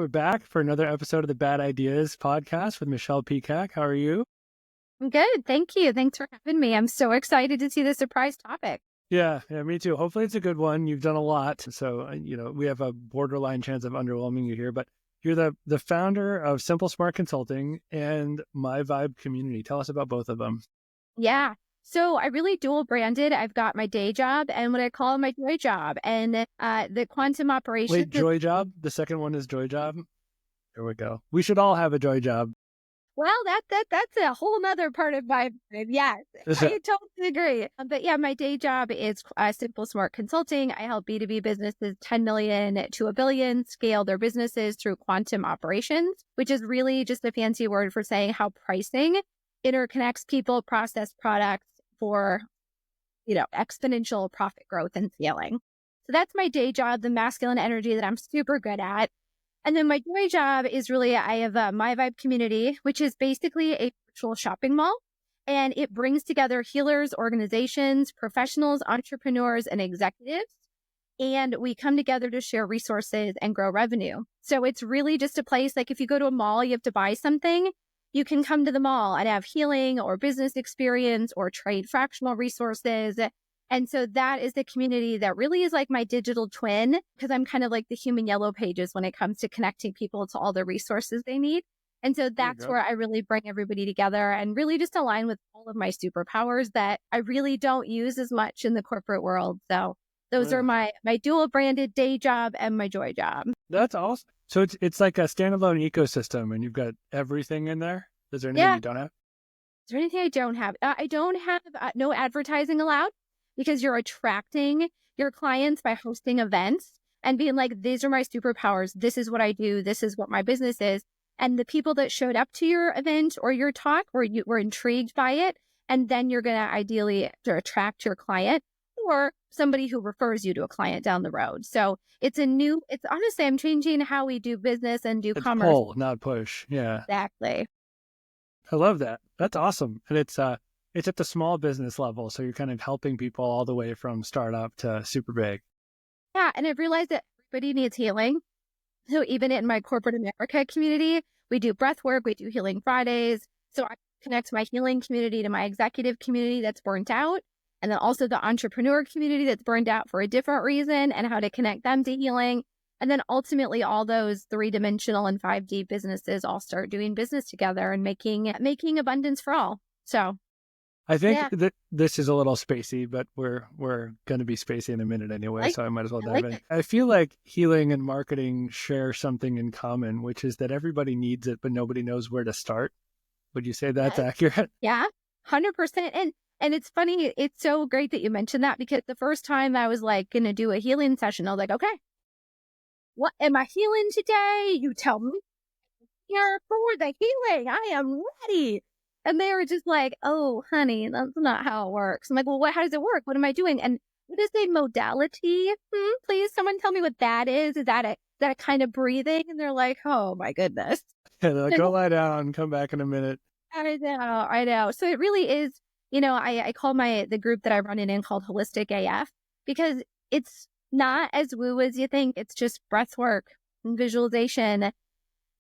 we're back for another episode of the Bad Ideas podcast with Michelle Pecak. How are you? I'm good. Thank you. Thanks for having me. I'm so excited to see the surprise topic. Yeah, me too. Hopefully it's a good one. You've done a lot. So, we have a borderline chance of underwhelming you here, but you're the founder of Simple Smart Consulting and My Vibe Community. Tell us about both of them. Yeah. So I really dual branded. I've got my day job and what I call my joy job. And the quantum operations. Wait, Joy Job? The second one is Joy Job? There we go. We should all have a Joy Job. Well, that's a whole nother part of my brain. Yes, I totally agree. But yeah, my day job is Simple Smart Consulting. I help B2B businesses 10 million to $1 billion scale their businesses through quantum operations, which is really just a fancy word for saying how pricing interconnects people, process, products for, exponential profit growth and scaling. So that's my day job, the masculine energy that I'm super good at. And then my joy job is really, I have a My Vibe Community, which is basically a virtual shopping mall. And it brings together healers, organizations, professionals, entrepreneurs, and executives. And we come together to share resources and grow revenue. So it's really just a place, like if you go to a mall, you have to buy something. You can come to the mall and have healing or business experience or trade fractional resources. And so that is the community that really is like my digital twin, because I'm kind of like the human yellow pages when it comes to connecting people to all the resources they need. And so that's where I really bring everybody together and really just align with all of my superpowers that I really don't use as much in the corporate world. So those are my dual branded day job and my joy job. That's awesome. So it's like a standalone ecosystem and you've got everything in there. Is there anything you don't have? Is there anything I don't have? I don't have no advertising allowed, because you're attracting your clients by hosting events and being like, these are my superpowers. This is what I do. This is what my business is. And the people that showed up to your event or your talk were intrigued by it. And then you're going to ideally attract your client or somebody who refers you to a client down the road. So it's honestly, I'm changing how we do business and do commerce. Pull, not push. Yeah. Exactly. I love that. That's awesome. And it's at the small business level. So you're kind of helping people all the way from startup to super big. Yeah. And I've realized that everybody needs healing. So even in my corporate America community, we do breath work, we do healing Fridays. So I connect my healing community to my executive community that's burnt out. And then also the entrepreneur community that's burned out for a different reason and how to connect them to healing. And then ultimately all those 3-dimensional and 5D businesses all start doing business together and making abundance for all. So I think that this is a little spacey, but we're going to be spacey in a minute anyway, so I might as well dive in. I feel like healing and marketing share something in common, which is that everybody needs it, but nobody knows where to start. Would you say that's accurate? Yeah, 100%. And it's funny, it's so great that you mentioned that, because the first time I was like going to do a healing session, I was like, okay, what am I healing today? You tell me. Here for the healing. I am ready. And they were just like, oh, honey, that's not how it works. I'm like, well, how does it work? What am I doing? And what is a modality? Please, someone tell me what that is. Is that a kind of breathing? And they're like, oh, my goodness. Yeah, they're like, go lie down, come back in a minute. I know. So it really is, I call the group that I run in called Holistic AF, because it's not as woo as you think. It's just breath work and visualization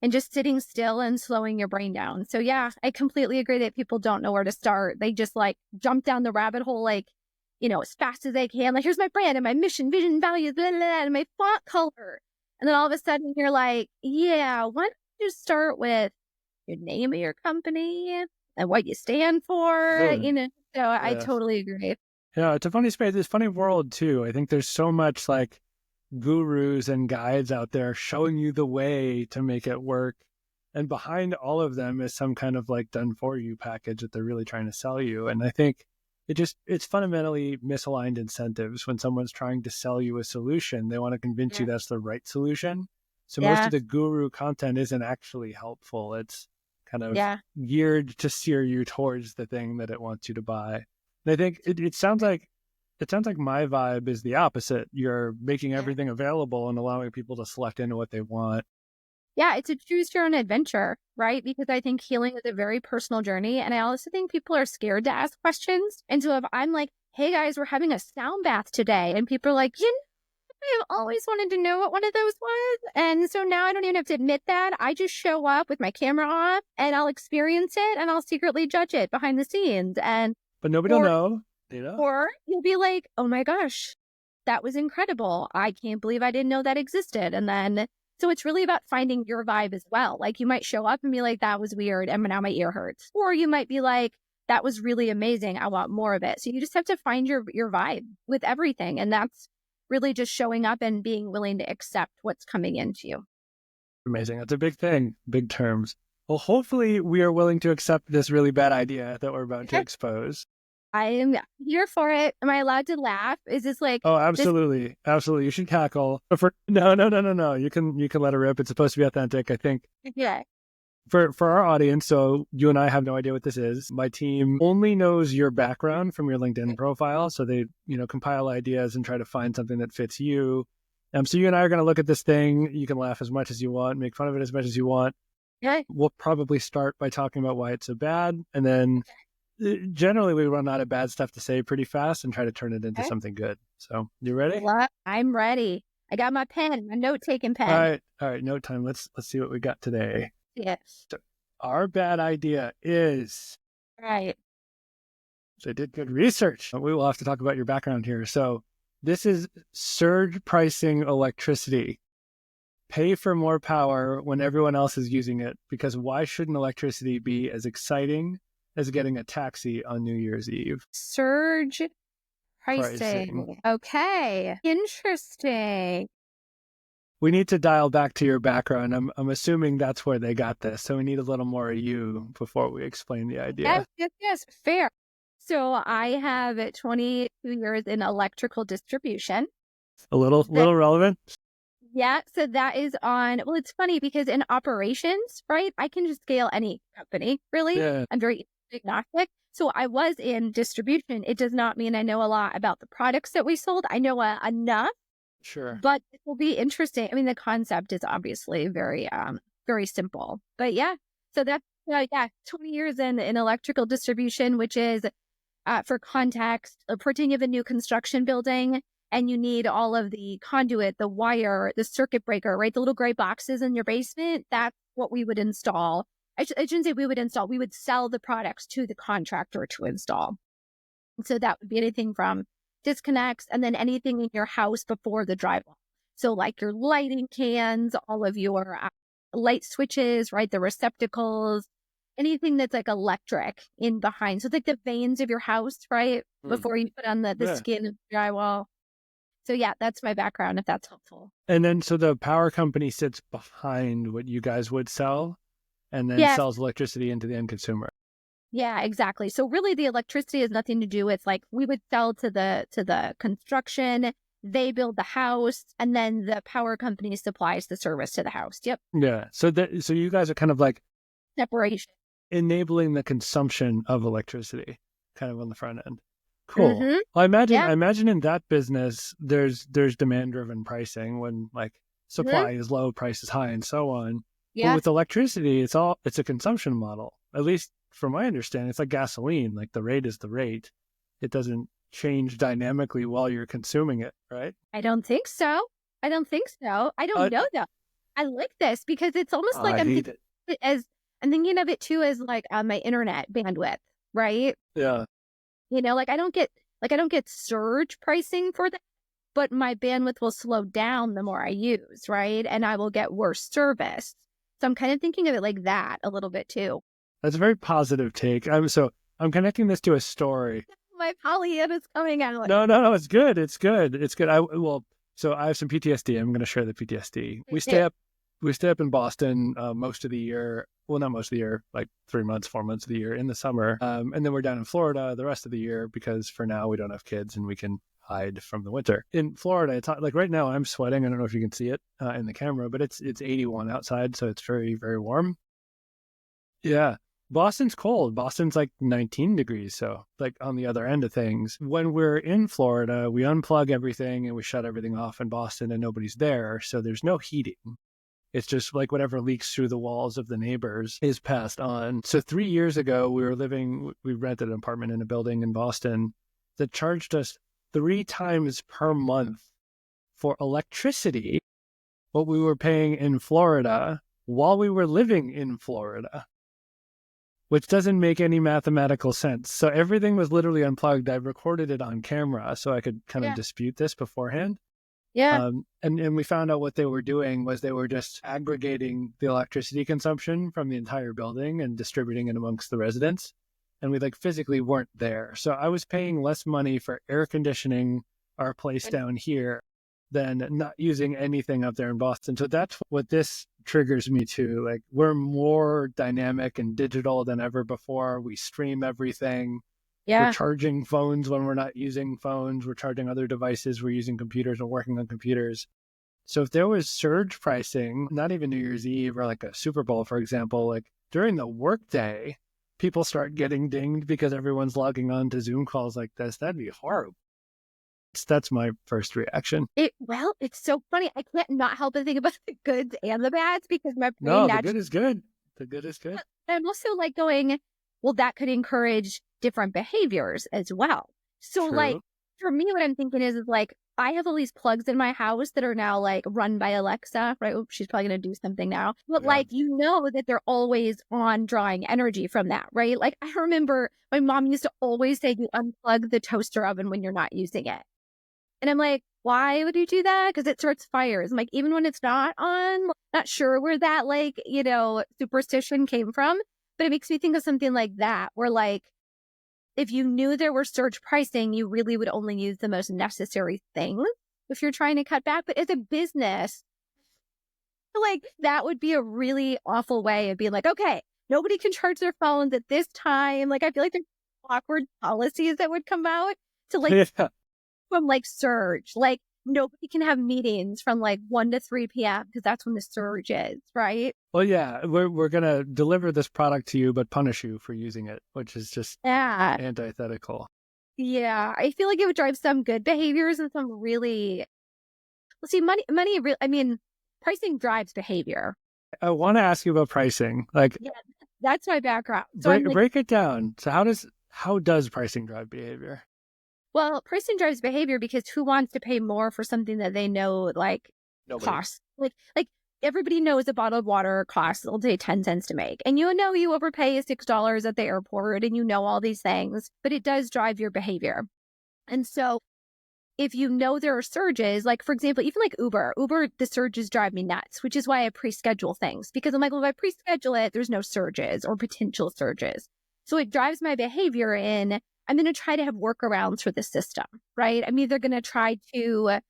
and just sitting still and slowing your brain down. So yeah, I completely agree that people don't know where to start. They just like jump down the rabbit hole, like, as fast as they can. Like, here's my brand and my mission, vision, values, blah, blah, blah, and my font color. And then all of a sudden you're like, yeah, why don't you start with your name of your company and what you stand for, So I totally agree. Yeah, it's a funny space. It's a funny world too. I think there's so much like gurus and guides out there showing you the way to make it work. And behind all of them is some kind of like done for you package that they're really trying to sell you. And I think it's fundamentally misaligned incentives. When someone's trying to sell you a solution, they want to convince you that's the right solution. So most of the guru content isn't actually helpful. It's kind of geared to steer you towards the thing that it wants you to buy. And I think it sounds like My Vibe is the opposite. You're making everything available and allowing people to select into what they want. Yeah, it's a choose your own adventure, right? Because I think healing is a very personal journey. And I also think people are scared to ask questions. And so if I'm like, hey guys, we're having a sound bath today, and people are like, I've always wanted to know what one of those was. And so now I don't even have to admit that. I just show up with my camera off and I'll experience it and I'll secretly judge it behind the scenes. And But nobody will or know, you know? or you'll be like, oh my gosh, that was incredible. I can't believe I didn't know that existed. And then so it's really about finding your vibe as well. Like you might show up and be like, that was weird and now my ear hurts. Or you might be like, that was really amazing. I want more of it. So you just have to find your vibe with everything. And that's really just showing up and being willing to accept what's coming into you. Amazing. That's a big thing, big terms. Well, hopefully we are willing to accept this really bad idea that we're about to expose. I am here for it. Am I allowed to laugh? Is this like Oh, absolutely. Absolutely. You should cackle. But no. You can let it rip. It's supposed to be authentic, I think. Yeah. For our audience, so you and I have no idea what this is. My team only knows your background from your LinkedIn profile. So they, compile ideas and try to find something that fits you. So you and I are going to look at this thing. You can laugh as much as you want, make fun of it as much as you want. Okay. We'll probably start by talking about why it's so bad. And then generally we run out of bad stuff to say pretty fast and try to turn it into something good. So you ready? I'm ready. I got my pen, my note-taking pen. All right. Note time. Let's see what we got today. Yes. So our bad idea is... Right. So I did good research. We will have to talk about your background here. So this is surge pricing electricity. Pay for more power when everyone else is using it, because why shouldn't electricity be as exciting as getting a taxi on New Year's Eve? Surge pricing. Okay. Interesting. We need to dial back to your background. I'm assuming that's where they got this. So we need a little more of you before we explain the idea. Yes. Fair. So I have 22 years in electrical distribution. A little relevant? Yeah. So that is on, well, it's funny because in operations, right, I can just scale any company, really. Yeah. I'm very agnostic. So I was in distribution. It does not mean I know a lot about the products that we sold. I know enough. Sure. But it will be interesting. I mean, the concept is obviously very, very simple. But yeah, so that's 20 years in electrical distribution, which is, for context, pretending you have a new construction building and you need all of the conduit, the wire, the circuit breaker, right? The little gray boxes in your basement. That's what we would install. I shouldn't say we would install. We would sell the products to the contractor to install. And so that would be anything from disconnects and then anything in your house before the drywall. So like your lighting cans, all of your light switches, right? The receptacles, anything that's like electric in behind. So it's like the veins of your house, right? Before you put on the skin of the drywall. So yeah, that's my background, if that's helpful. And then so the power company sits behind what you guys would sell and then sells electricity into the end consumer. Yeah, exactly. So really the electricity has nothing to do with, like, we would sell to the construction, they build the house, and then the power company supplies the service to the house. Yep. Yeah. So you guys are kind of like Separation. Enabling the consumption of electricity kind of on the front end. Cool. Mm-hmm. Well, I imagine in that business there's demand driven pricing when like supply is low, price is high, and so on. Yeah. But with electricity, it's a consumption model. At least from my understanding, it's like gasoline. Like the rate is the rate. It doesn't change dynamically while you're consuming it, right? I don't think so. I don't know though. I like this because it's almost like I'm thinking of it too as like my internet bandwidth, right? Yeah. Like I don't get surge pricing for that, but my bandwidth will slow down the more I use, right? And I will get worse service. So I'm kind of thinking of it like that a little bit too. That's a very positive take. I'm connecting this to a story. My Pollyanna's coming out. No, it's good. It's good. So I have some PTSD. I'm going to share the PTSD. We stay up in Boston most of the year. Well, not most of the year, like 3 months, 4 months of the year in the summer. And then we're down in Florida the rest of the year because for now we don't have kids and we can hide from the winter. In Florida, it's like right now I'm sweating. I don't know if you can see it in the camera, but it's 81 outside. So it's very, very warm. Yeah. Boston's cold. Boston's like 19 degrees. So like on the other end of things, when we're in Florida, we unplug everything and we shut everything off in Boston and nobody's there. So there's no heating. It's just like whatever leaks through the walls of the neighbors is passed on. So 3 years ago, we rented an apartment in a building in Boston that charged us 3 times per month for electricity what we were paying in Florida while we were living in Florida, which doesn't make any mathematical sense. So everything was literally unplugged. I recorded it on camera so I could kind of dispute this beforehand. Yeah. And we found out what they were doing was they were just aggregating the electricity consumption from the entire building and distributing it amongst the residents. And we physically weren't there. So I was paying less money for air conditioning our place down here than not using anything up there in Boston. So that's what this triggers me to. We're more dynamic and digital than ever before. We stream everything. We're charging phones when we're not using phones. We're charging other devices. We're using computers or working on computers. So if there was surge pricing, not even New Year's Eve or a Super Bowl, for example, during the workday, people start getting dinged because everyone's logging on to Zoom calls like this, that'd be horrible. That's my first reaction. It's so funny. I can't not help but think about the goods and the bads because my brain No, the good is good. The good is good. I'm also going, well, that could encourage different behaviors as well. So True. for me, what I'm thinking is I have all these plugs in my house that are now run by Alexa, right? Oops, she's probably going to do something now. But that they're always on drawing energy from that, right? I remember my mom used to always say you unplug the toaster oven when you're not using it. And I'm like, why would you do that? Because it starts fires. I'm even when it's not on, not sure where that superstition came from, but it makes me think of something like that, where if you knew there were surge pricing, you really would only use the most necessary things if you're trying to cut back. But as a business, that would be a really awful way of being okay, nobody can charge their phones at this time. I feel there's awkward policies that would come out to from surge. Nobody can have meetings from 1 to 3 p.m. because that's when the surge is, right? Well, yeah, we're going to deliver this product to you, but punish you for using it, which is just antithetical. Yeah, I feel it would drive some good behaviors and some really... Well, see, pricing drives behavior. I want to ask you about pricing. That's my background. So break it down. So how does pricing drive behavior? Well, pricing drives behavior because who wants to pay more for something that they know costs? Everybody knows a bottle of water costs, it'll take 10 cents to make. And you overpay $6 at the airport and all these things, but it does drive your behavior. And so if there are surges, for example, even Uber, the surges drive me nuts, which is why I pre-schedule things. Because I'm well, if I pre-schedule it, there's no surges or potential surges. So it drives my behavior in, I'm going to try to have workarounds for the system, right? I'm either going to try to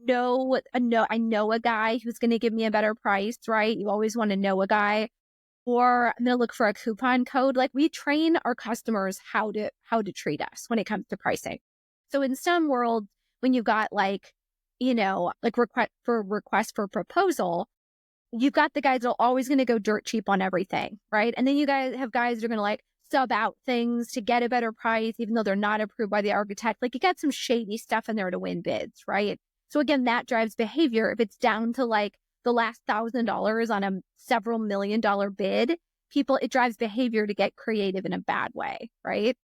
I know a guy who's going to give me a better price, right? You always want to know a guy. Or I'm going to look for a coupon code. We train our customers how to treat us when it comes to pricing. So in some worlds, when you've got request for proposal, you've got the guys that are always going to go dirt cheap on everything, right? And then you guys have guys that are going to sub out things to get a better price, even though they're not approved by the architect. You got some shady stuff in there to win bids, right? So again, that drives behavior. If it's down to the last $1,000 on a several $1 million bid, it drives behavior to get creative in a bad way, right?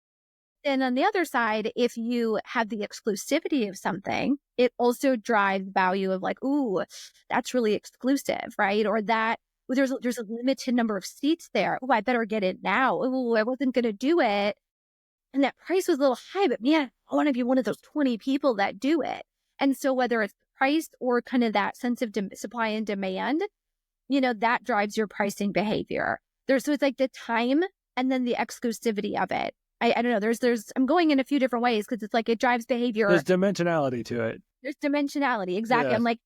And on the other side, if you have the exclusivity of something, it also drives value of ooh, that's really exclusive, right? Or that there's a limited number of seats there. Oh, I better get it now. Oh, I wasn't going to do it. And that price was a little high, but man, I want to be one of those 20 people that do it. And so whether it's price or kind of that sense of supply and demand, that drives your pricing behavior. So it's the time and then the exclusivity of it. I don't know. I'm going in a few different ways because it's it drives behavior. There's dimensionality to it. There's dimensionality. Exactly. Yeah. I'm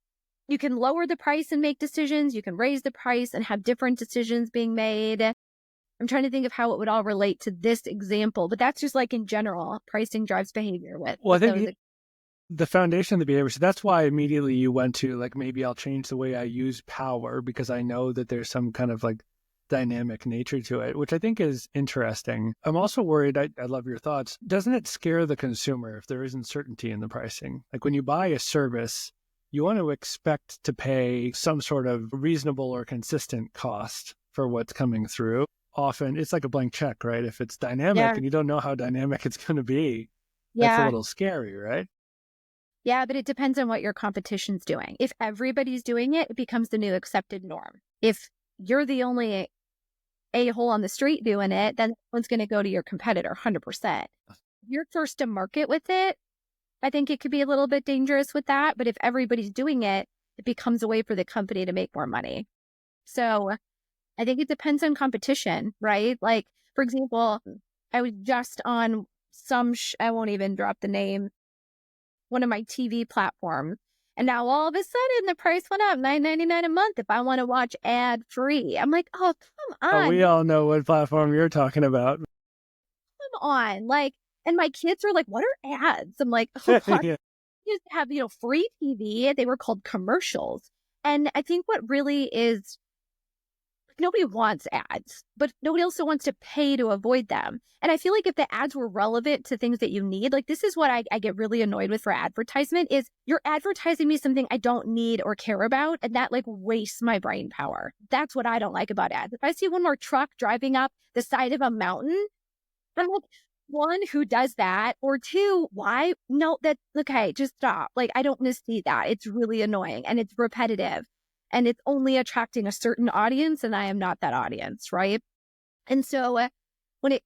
you can lower the price and make decisions. You can raise the price and have different decisions being made. I'm trying to think of how it would all relate to this example, but that's just in general, pricing drives behavior with. Well, I think the foundation of the behavior. So that's why immediately you went to maybe I'll change the way I use power because I know that there's some kind of dynamic nature to it, which I think is interesting. I'm also worried, I love your thoughts. Doesn't it scare the consumer if there isn't certainty in the pricing? When you buy a service, you want to expect to pay some sort of reasonable or consistent cost for what's coming through. Often it's like a blank check, right? If it's dynamic and you don't know how dynamic it's going to be, that's a little scary, right? Yeah, but it depends on what your competition's doing. If everybody's doing it, it becomes the new accepted norm. If you're the only a-hole on the street doing it, then someone's going to go to your competitor 100%. If you're first to market with it, I think it could be a little bit dangerous with that. But if everybody's doing it, it becomes a way for the company to make more money. So I think it depends on competition, right? Like, for example, I was just on I won't even drop the name, one of my TV platforms. And now all of a sudden the price went up $9.99 a month if I want to watch ad free. I'm like, oh, come Oh, on, we all know what platform you're talking about. come on. Like, and my kids are like, what are ads? I'm like, oh God, Yeah. used to have, free TV. They were called commercials. And I think what really is, nobody wants ads, but nobody also wants to pay to avoid them. And I feel like if the ads were relevant to things that you need, like this is what I get really annoyed with for advertisement is you're advertising me something I don't need or care about. And that like wastes my brain power. That's what I don't like about ads. If I see one more truck driving up the side of a mountain, I'm like, one, who does that? Or two, why? No, okay, just stop. Like, I don't want to see that. It's really annoying and it's repetitive and it's only attracting a certain audience. And I am not that audience, right? And so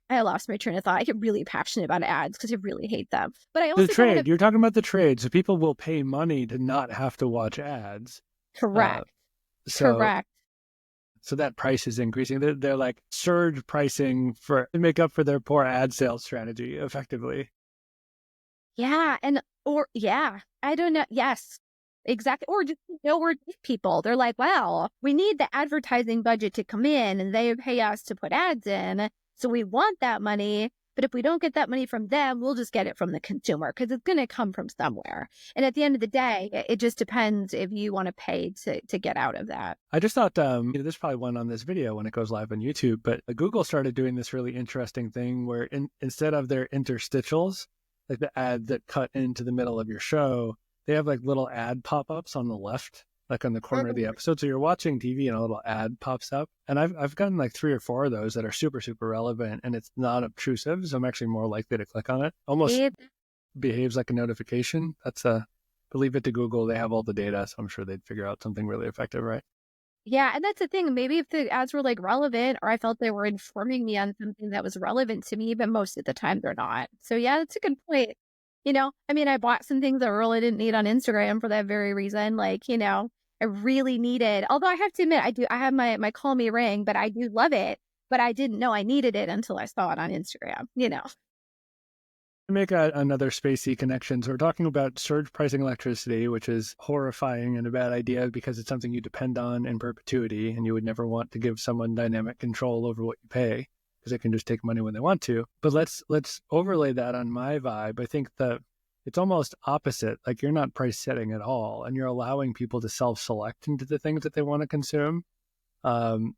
I lost my train of thought. I get really passionate about ads because I really hate them. But I The also don't want trade, to. you're talking about the trade. So people will pay money to not have to watch ads. Uh, Correct. so Correct. so that price is increasing. They're like surge pricing to make up for their poor ad sales strategy effectively. Yeah. I don't know. Yes, exactly. Or just we're people. They're like, well, we need the advertising budget to come in and they pay us to put ads in. So we want that money. But if we don't get that money from them, we'll just get it from the consumer because it's going to come from somewhere. And at the end of the day, it just depends if you want to pay to get out of that. I just thought there's probably one on this video when it goes live on YouTube, but Google started doing this really interesting thing where instead of their interstitials, like the ad that cut into the middle of your show, they have like little ad pop-ups on the left, like on the corner of the episode. So you're watching TV and a little ad pops up. And I've gotten like 3 or 4 of those that are super, super relevant and it's not obtrusive. So I'm actually more likely to click on it. Almost behaves like a notification. Leave it to Google. They have all the data. So I'm sure they'd figure out something really effective, right? Yeah, and that's the thing. Maybe if the ads were like relevant or I felt they were informing me on something that was relevant to me, but most of the time they're not. So yeah, that's a good point. I mean, I bought some things that I really didn't need on Instagram for that very reason. Like, I really needed, although I have to admit, I have my Call Me Ring, but I do love it. But I didn't know I needed it until I saw it on Instagram. Make another spacey connection. So we're talking about surge pricing electricity, which is horrifying and a bad idea because it's something you depend on in perpetuity, and you would never want to give someone dynamic control over what you pay because they can just take money when they want to. But let's overlay that on my vibe. I think that it's almost opposite. Like you're not price setting at all, and you're allowing people to self-select into the things that they want to consume. And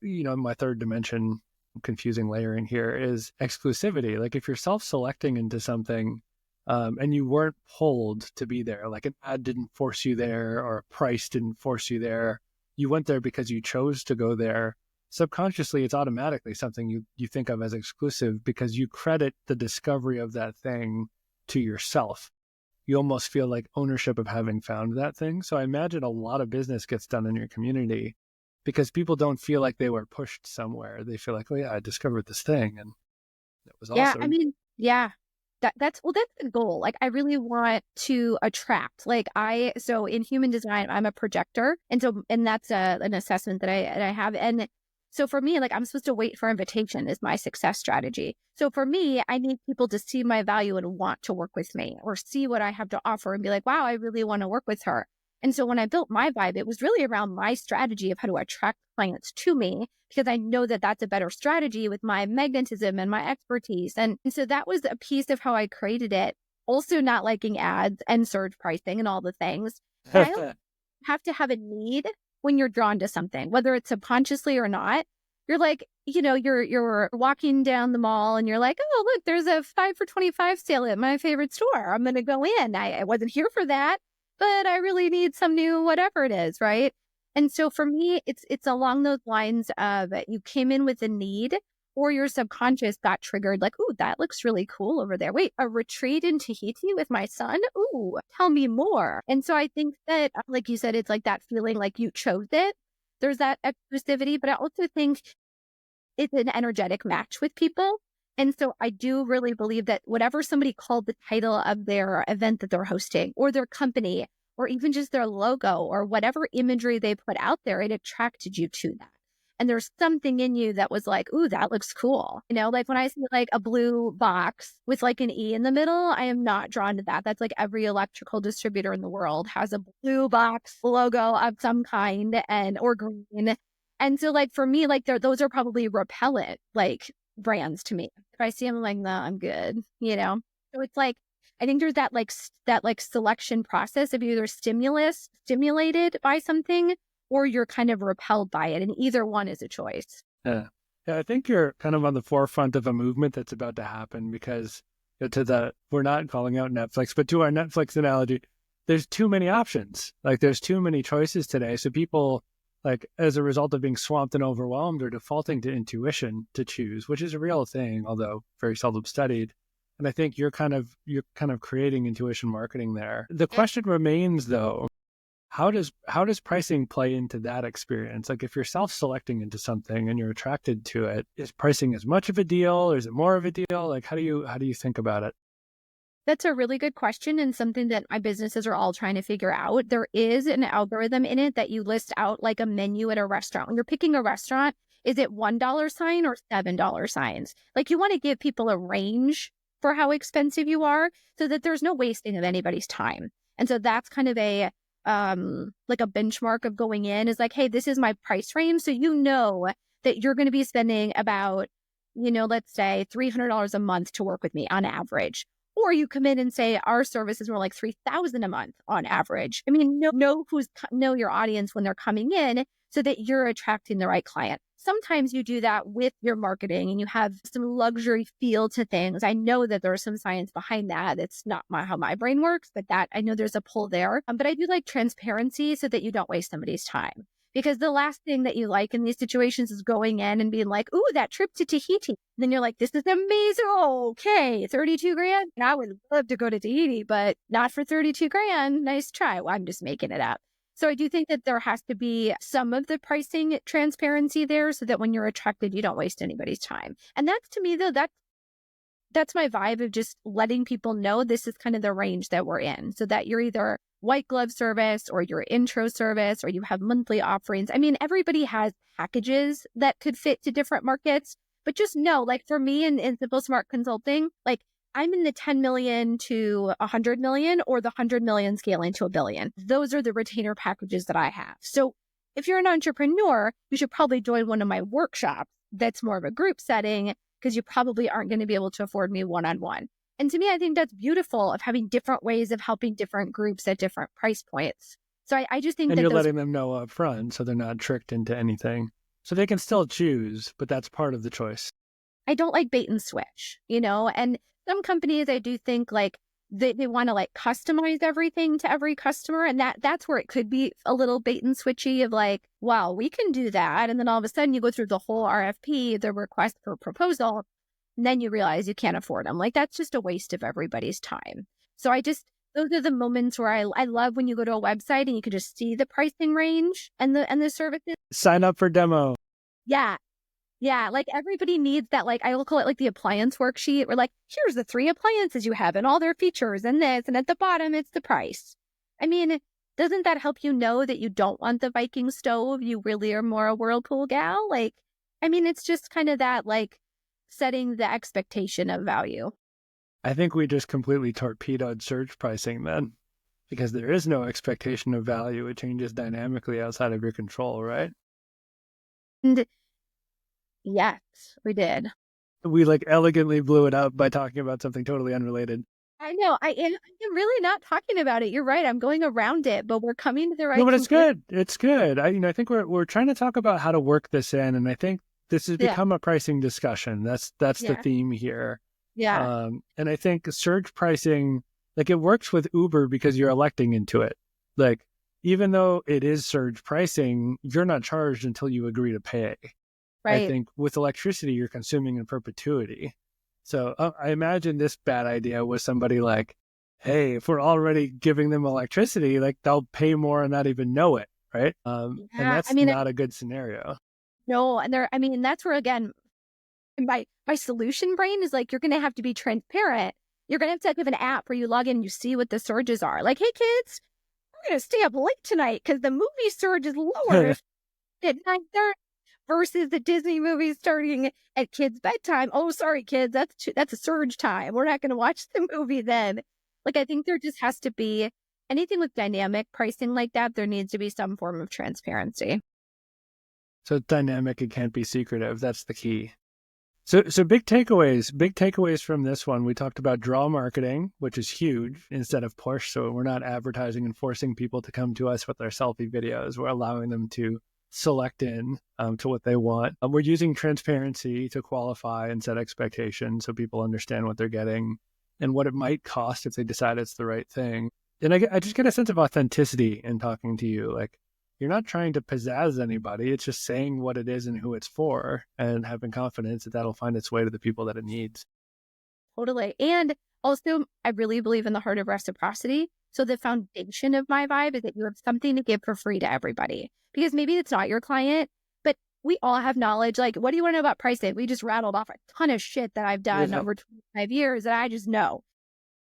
my third dimension, confusing layering here, is exclusivity. Like if you're self-selecting into something and you weren't pulled to be there, like an ad didn't force you there or a price didn't force you there, you went there because you chose to go there, subconsciously it's automatically something you think of as exclusive because you credit the discovery of that thing to yourself. You almost feel like ownership of having found that thing. So I imagine a lot of business gets done in your community because people don't feel like they were pushed somewhere. They feel like, oh yeah, I discovered this thing and it was Yeah, I awesome. mean, yeah. That's the goal. Like I really want to attract. So in human design, I'm a projector. And that's an assessment that I have. And so for me, like I'm supposed to wait for invitation is my success strategy. So for me, I need people to see my value and want to work with me or see what I have to offer and be like, wow, I really want to work with her. And so when I built my vibe, it was really around my strategy of how to attract clients to me because I know that that's a better strategy with my magnetism and my expertise. And so that was a piece of how I created it. Also not liking ads and surge pricing and all the things. But I have to have a need when you're drawn to something, whether it's subconsciously or not. You're like, you're walking down the mall and you're like, oh, look, there's a 5 for 25 sale at my favorite store. I'm going to go in. I wasn't here for that, but I really need some new whatever it is, right? And so for me, it's along those lines of you came in with a need or your subconscious got triggered like, ooh, that looks really cool over there. Wait, a retreat in Tahiti with my son? Ooh, tell me more. And so I think that, like you said, it's like that feeling like you chose it. There's that exclusivity, but I also think it's an energetic match with people. And so I do really believe that whatever somebody called the title of their event that they're hosting or their company or even just their logo or whatever imagery they put out there, it attracted you to that. And there's something in you that was like, ooh, that looks cool. You know, like when I see like a blue box with like an E in the middle, I am not drawn to that. That's like every electrical distributor in the world has a blue box logo of some kind and or green. And so like for me, like those are probably repellent like brands to me. If I see them, I'm like, no, I'm good, you know? So it's like, I think there's that like selection process of either stimulated by something or you're kind of repelled by it. And either one is a choice. Yeah. Yeah, I think you're kind of on the forefront of a movement that's about to happen because we're not calling out Netflix, but to our Netflix analogy, there's too many options. Like there's too many choices today. So people like as a result of being swamped and overwhelmed are defaulting to intuition to choose, which is a real thing, although very seldom studied. And I think you're kind of creating intuition marketing there. The question remains though, how does pricing play into that experience? Like if you're self-selecting into something and you're attracted to it, is pricing as much of a deal or is it more of a deal? Like how do you think about it? That's a really good question and something that my businesses are all trying to figure out. There is an algorithm in it that you list out like a menu at a restaurant. When you're picking a restaurant, is it $1 sign or $7 signs? Like you want to give people a range for how expensive you are so that there's no wasting of anybody's time. And so that's kind of a like a benchmark of going in is like, hey, this is my price range. So you know that you're going to be spending about, you know, let's say $300 a month to work with me on average. Or you come in and say our service is more like $3,000 a month on average. I mean, know your audience when they're coming in so that you're attracting the right client. Sometimes you do that with your marketing and you have some luxury feel to things. I know that there's some science behind that. It's not how my brain works, but that I know there's a pull there. But I do like transparency so that you don't waste somebody's time. Because the last thing that you like in these situations is going in and being like, ooh, that trip to Tahiti. And then you're like, this is amazing. Oh, okay, 32 grand. And I would love to go to Tahiti, but not for 32 grand. Nice try. Well, I'm just making it up. So I do think that there has to be some of the pricing transparency there so that when you're attracted, you don't waste anybody's time. And that's to me, though, that's my vibe of just letting people know this is kind of the range that we're in so that you're either white glove service or your intro service or you have monthly offerings. I mean, everybody has packages that could fit to different markets, but just know, like for me in Simple Smart Consulting, like I'm in the 10 million to 100 million or the 100 million scaling to a billion. Those are the retainer packages that I have. So if you're an entrepreneur, you should probably join one of my workshops that's more of a group setting because you probably aren't going to be able to afford me one-on-one. And to me, I think that's beautiful of having different ways of helping different groups at different price points. So I just think And that you're letting them know up front so they're not tricked into anything. So they can still choose, but that's part of the choice. I don't like bait and switch, you know, and some companies I do think like they want to like customize everything to every customer. And that's where it could be a little bait and switchy of like, wow, we can do that. And then all of a sudden you go through the whole RFP, the request for proposal, and then you realize you can't afford them. Like that's just a waste of everybody's time. So those are the moments where I love when you go to a website and you can just see the pricing range and the services. Sign up for demo. Yeah. Yeah, like everybody needs that, like I will call it like the appliance worksheet where like, here's the 3 appliances you have and all their features and this, and at the bottom, it's the price. I mean, doesn't that help you know that you don't want the Viking stove? You really are more a Whirlpool gal? Like, I mean, it's just kind of that like setting the expectation of value. I think we just completely torpedoed surge pricing then because there is no expectation of value. It changes dynamically outside of your control, right? And yes, we did. We like elegantly blew it up by talking about something totally unrelated. I know. I am really not talking about it. You're right. I'm going around it, but we're coming to the right. No, but it's good. It's good. I think we're trying to talk about how to work this in, and I think this has become a pricing discussion. That's the theme here. Yeah. And I think surge pricing, like it works with Uber because you're electing into it. Like even though it is surge pricing, you're not charged until you agree to pay. I Right. think with electricity, you're consuming in perpetuity. So I imagine this bad idea was somebody like, hey, if we're already giving them electricity, like they'll pay more and not even know it, right? And Yeah. I that's mean, not a good scenario. no, and I mean, that's where again, my solution brain is like, you're gonna have to be transparent. You're gonna have to have an app where you log in and you see what the surges are. Like, hey kids, we're gonna stay up late tonight because the movie surge is lower at 9:30 versus the Disney movie starting at kids' bedtime. Oh, sorry, kids, that's a surge time. We're not going to watch the movie then. Like, I think there just has to be anything with dynamic pricing like that. There needs to be some form of transparency. So it's dynamic, it can't be secretive. That's the key. So big takeaways from this one. We talked about draw marketing, which is huge instead of push. So we're not advertising and forcing people to come to us with their selfie videos. We're allowing them to select in to what they want. We're using transparency to qualify and set expectations so people understand what they're getting and what it might cost if they decide it's the right thing. And I just get a sense of authenticity in talking to you. Like, you're not trying to pizzazz anybody. It's just saying what it is and who it's for and having confidence that that'll find its way to the people that it needs. Totally. And also, I really believe in the heart of reciprocity. So the foundation of my vibe is that you have something to give for free to everybody. Because maybe it's not your client, but we all have knowledge. Like, what do you want to know about pricing? We just rattled off a ton of shit that I've done over 25 years that I just know.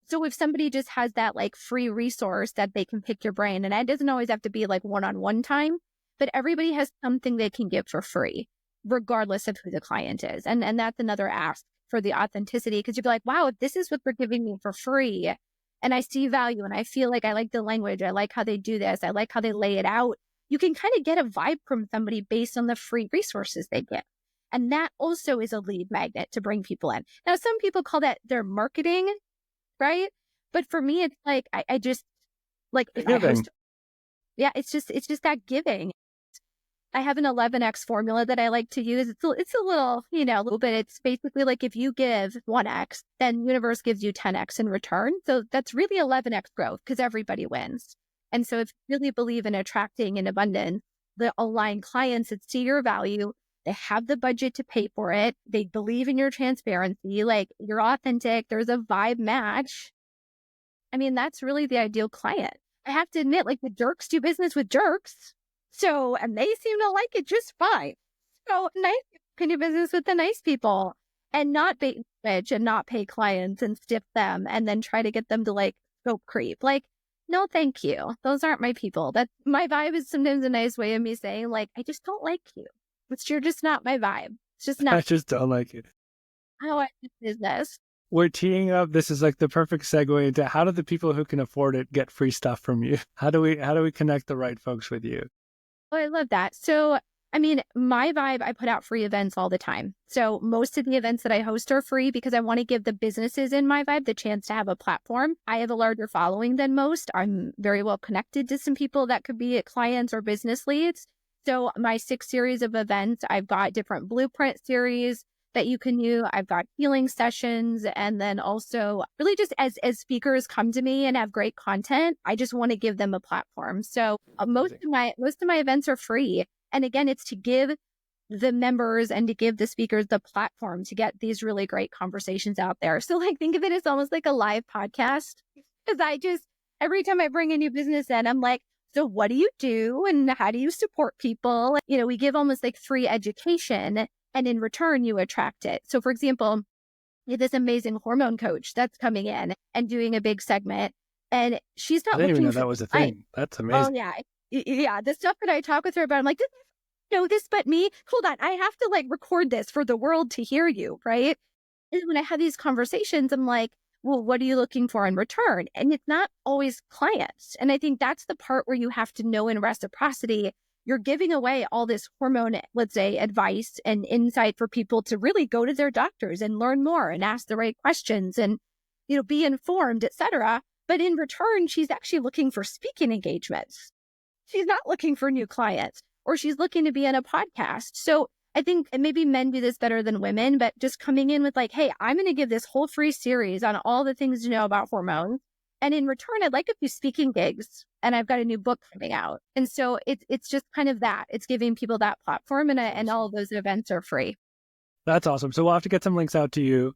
So if somebody just has that like free resource that they can pick your brain, and it doesn't always have to be like one-on-one time, but everybody has something they can give for free, regardless of who the client is. And that's another ask for the authenticity, because you'd be like, wow, if this is what they're giving me for free, and I see value and I feel like I like the language, I like how they do this, I like how they lay it out, you can kind of get a vibe from somebody based on the free resources they get. And that also is a lead magnet to bring people in. Now, some people call that their marketing, right? But for me, it's like, I just, like, if I Giving. host, yeah, it's just that giving. I have an 11x formula that I like to use. It's a little, a little bit. It's basically like if you give 1x, then universe gives you 10x in return. So that's really 11x growth because everybody wins. And so if you really believe in attracting an abundance, the aligned clients that see your value, they have the budget to pay for it, they believe in your transparency, like you're authentic, there's a vibe match. I mean, that's really the ideal client. I have to admit, like, the jerks do business with jerks. So, and they seem to like it just fine. So nice people can do business with the nice people and not bait and switch and not pay clients and stiff them and then try to get them to like scope creep. Like, no, thank you. Those aren't my people. That my vibe is sometimes a nice way of me saying, like, I just don't like you. You're just not my vibe. It's just I not just don't like it. how I do business. We're teeing up. This is like the perfect segue into how do the people who can afford it get free stuff from you? How do we connect the right folks with you? Oh, I love that. So, I mean, my vibe, I put out free events all the time. So most of the events that I host are free because I want to give the businesses in my vibe the chance to have a platform. I have a larger following than most. I'm very well connected to some people that could be clients or business leads. So my 6 series of events, I've got different blueprint series that you can use. I've got healing sessions. And then also really just as speakers come to me and have great content, I just want to give them a platform. So most of my events are free. And again, it's to give the members and to give the speakers the platform to get these really great conversations out there. So like, think of it as almost like a live podcast. Because every time I bring a new business in, I'm like, so what do you do? And how do you support people? We give almost like free education. And in return, you attract it. So for example, we have this amazing hormone coach that's coming in and doing a big segment. And she's I not didn't even looking know for that was a clients. thing. That's Oh, amazing. yeah. Yeah. The stuff that I talk with her about, I'm like, know this but me. Hold on. I have to like record this for the world to hear you. Right. And when I have these conversations, I'm like, well, what are you looking for in return? And it's not always clients. And I think that's the part where you have to know in reciprocity, you're giving away all this hormone, let's say, advice and insight for people to really go to their doctors and learn more and ask the right questions and, be informed, et cetera. But in return, she's actually looking for speaking engagements. She's not looking for new clients, or she's looking to be in a podcast. So I think and maybe men do this better than women, but just coming in with like, hey, I'm going to give this whole free series on all the things to know about hormones. And then And in return, I'd like a few speaking gigs, and I've got a new book coming out. And so it's just kind of that. It's giving people that platform, and all of those events are free. That's awesome. So we'll have to get some links out to you.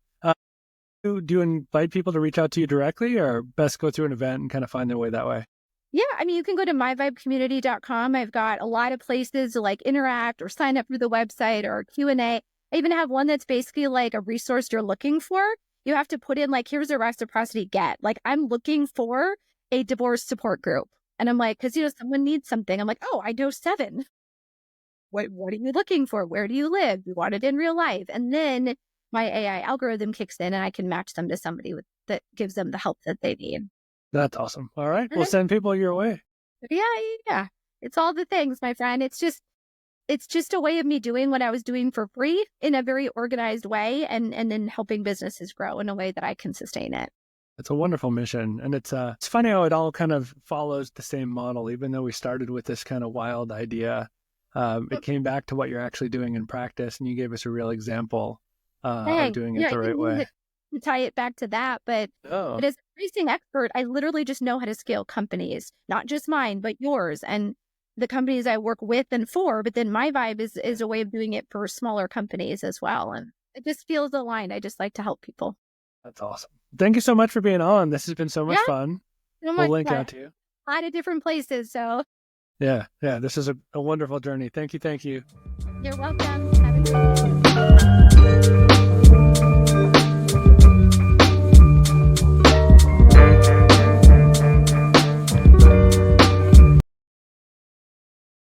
Do you invite people to reach out to you directly, or best go through an event and kind of find their way that way? Yeah, I mean, you can go to myvibecommunity.com. I've got a lot of places to like interact or sign up through the website or Q&A. I even have one that's basically like a resource you're looking for. You have to put in like, here's a reciprocity get. Like, I'm looking for a divorce support group. And I'm like, because, someone needs something. I'm like, oh, I know 7. What are you looking for? Where do you live? You want it in real life. And then my AI algorithm kicks in and I can match them to somebody that gives them the help that they need. That's awesome. All right. We'll send people your way. Yeah. It's all the things, my friend. It's just a way of me doing what I was doing for free in a very organized way, and then helping businesses grow in a way that I can sustain it. It's a wonderful mission. And it's funny how it all kind of follows the same model, even though we started with this kind of wild idea. It came back to what you're actually doing in practice, and you gave us a real example of doing it the right way. To tie it back to that, but as a pricing expert, I literally just know how to scale companies, not just mine, but yours and the companies I work with and for. But then my vibe is a way of doing it for smaller companies as well. And it just feels aligned. I just like to help people. That's awesome. Thank you so much for being on. This has been so much fun. So we'll link out to you. A lot of different places. So yeah, this is a wonderful journey. Thank you. You're welcome. Have a great day.